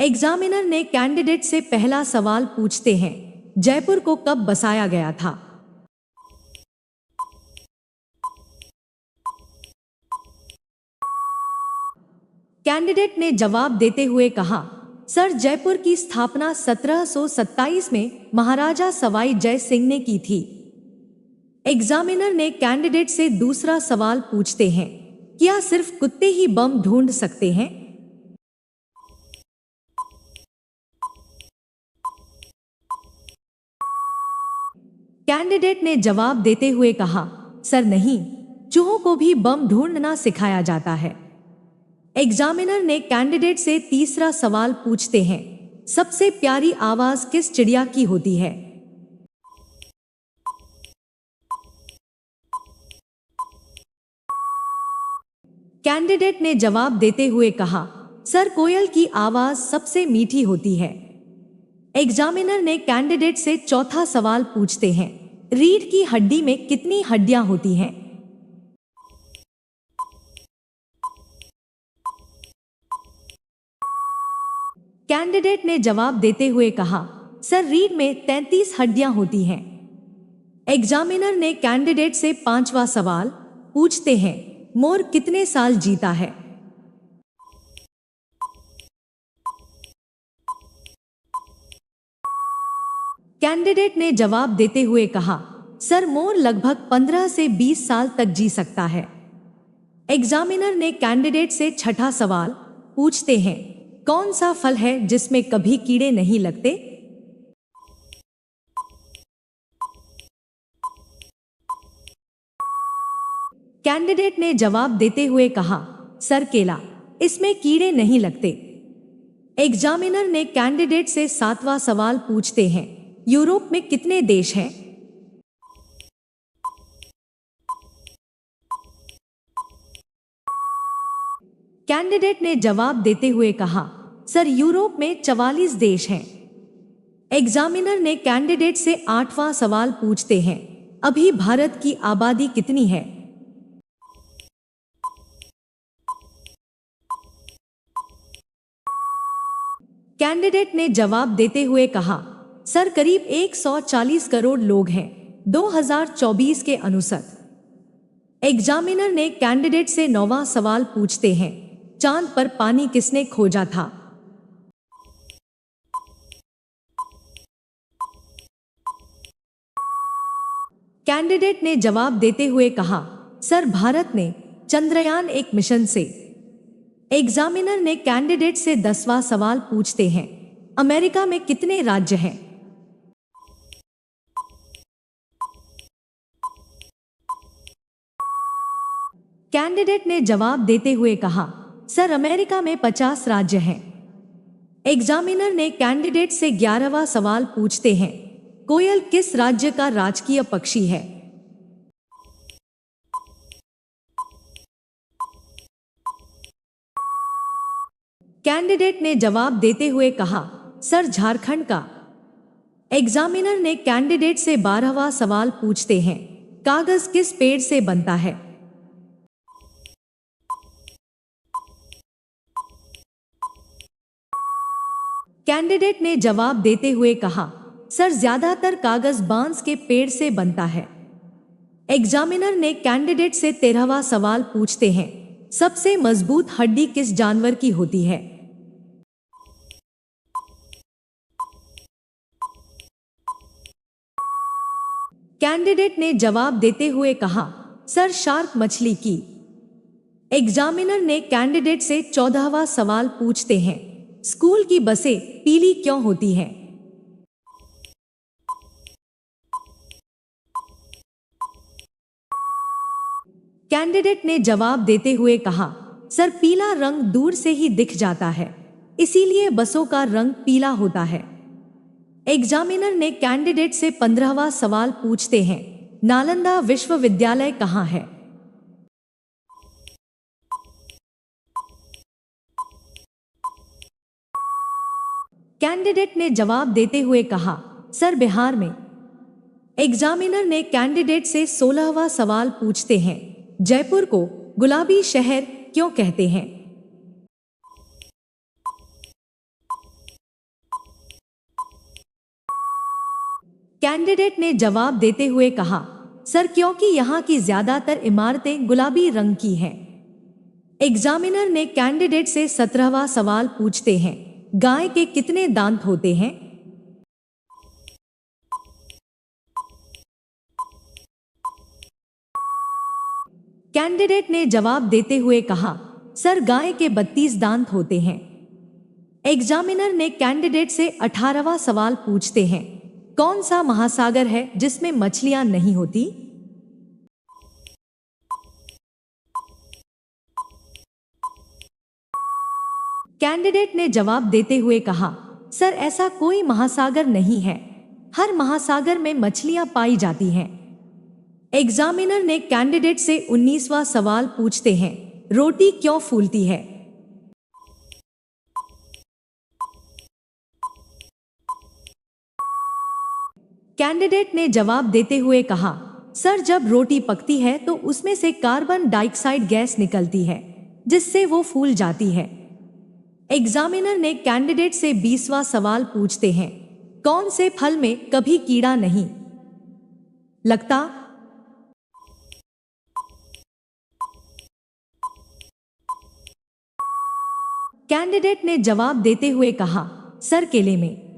Examiner ने candidate से पहला सवाल पूछते हैं, जयपुर को कब बसाया गया था? कैंडिडेट ने जवाब देते हुए कहा, सर जयपुर की स्थापना 1727 में महाराजा सवाई जय सिंह ने की थी। एग्जामिनर ने कैंडिडेट से दूसरा सवाल पूछते हैं, क्या सिर्फ कुत्ते ही बम ढूंढ सकते हैं? कैंडिडेट ने जवाब देते हुए कहा, सर नहीं, चूहों को भी बम ढूंढना सिखाया जाता है। एग्जामिनर ने कैंडिडेट से तीसरा सवाल पूछते हैं, सबसे प्यारी आवाज किस चिड़िया की होती है? कैंडिडेट ने जवाब देते हुए कहा, सर कोयल की आवाज सबसे मीठी होती है। एग्जामिनर ने कैंडिडेट से चौथा सवाल पूछते हैं, रीढ़ की हड्डी में कितनी हड्डियां होती हैं? कैंडिडेट ने जवाब देते हुए कहा, सर रीढ़ में 33 हड्डियां होती हैं। एग्जामिनर ने कैंडिडेट से पांचवा सवाल पूछते हैं, मोर कितने साल जीता है? कैंडिडेट ने जवाब देते हुए कहा, सर मोर लगभग 15 से 20 साल तक जी सकता है। एग्जामिनर ने कैंडिडेट से छठा सवाल पूछते हैं, कौन सा फल है जिसमें कभी कीड़े नहीं लगते? कैंडिडेट ने जवाब देते हुए कहा, सर केला, इसमें कीड़े नहीं लगते। एग्जामिनर ने कैंडिडेट से सातवां सवाल पूछते हैं, यूरोप में कितने देश हैं? कैंडिडेट ने जवाब देते हुए कहा, सर यूरोप में 44 देश हैं। एग्जामिनर ने कैंडिडेट से आठवां सवाल पूछते हैं, अभी भारत की आबादी कितनी है? कैंडिडेट ने जवाब देते हुए कहा, सर करीब 140 करोड़ लोग हैं 2024 के अनुसार। एग्जामिनर ने कैंडिडेट से नौवां सवाल पूछते हैं, चांद पर पानी किसने खोजा था? कैंडिडेट ने जवाब देते हुए कहा, सर भारत ने चंद्रयान-1 मिशन से। एग्जामिनर ने कैंडिडेट से 10वां सवाल पूछते हैं, अमेरिका में कितने राज्य हैं? कैंडिडेट ने जवाब देते हुए कहा, सर अमेरिका में 50 राज्य हैं। एग्जामिनर ने कैंडिडेट से 11वां सवाल पूछते हैं, कोयल किस राज्य का राजकीय पक्षी है? कैंडिडेट ने जवाब देते हुए कहा, सर झारखंड का। एग्जामिनर ने कैंडिडेट से 12वां सवाल पूछते हैं, कागज किस पेड़ से बनता है? कैंडिडेट ने जवाब देते हुए कहा, सर ज्यादातर कागज बांस के पेड़ से बनता है। एग्जामिनर ने कैंडिडेट से 13वां सवाल पूछते हैं, सबसे मजबूत हड्डी किस जानवर की होती है? कैंडिडेट ने जवाब देते हुए कहा, सर शार्क मछली की। एग्जामिनर ने कैंडिडेट से 14वां सवाल पूछते हैं, स्कूल की बसें पीली क्यों होती हैं? कैंडिडेट ने जवाब देते हुए कहा, सर पीला रंग दूर से ही दिख जाता है, इसीलिए बसों का रंग पीला होता है। एग्जामिनर ने कैंडिडेट से 15वां सवाल पूछते हैं, नालंदा विश्वविद्यालय कहाँ है? कैंडिडेट ने जवाब देते हुए कहा, सर बिहार में। एग्जामिनर ने कैंडिडेट से 16वां सवाल पूछते हैं, जयपुर को गुलाबी शहर क्यों कहते हैं? कैंडिडेट ने जवाब देते हुए कहा, सर क्योंकि यहाँ की ज्यादातर इमारतें गुलाबी रंग की हैं। एग्जामिनर ने कैंडिडेट से 17वां सवाल पूछते हैं, गाय के कितने दांत होते हैं? कैंडिडेट ने जवाब देते हुए कहा, सर गाय के 32 दांत होते हैं। एग्जामिनर ने कैंडिडेट से 18वां सवाल पूछते हैं, कौन सा महासागर है जिसमें मछलियां नहीं होती? कैंडिडेट ने जवाब देते हुए कहा, सर ऐसा कोई महासागर नहीं है, हर महासागर में मछलियां पाई जाती हैं। एग्जामिनर ने कैंडिडेट से 19वां सवाल पूछते हैं, रोटी क्यों फूलती है? कैंडिडेट ने जवाब देते हुए कहा, सर जब रोटी पकती है तो उसमें से कार्बन डाइऑक्साइड गैस निकलती है, जिससे वो फूल जाती है। एग्जामिनर ने कैंडिडेट से 20वां सवाल पूछते हैं, कौन से फल में कभी कीड़ा नहीं लगता? कैंडिडेट ने जवाब देते हुए कहा, सर केले में।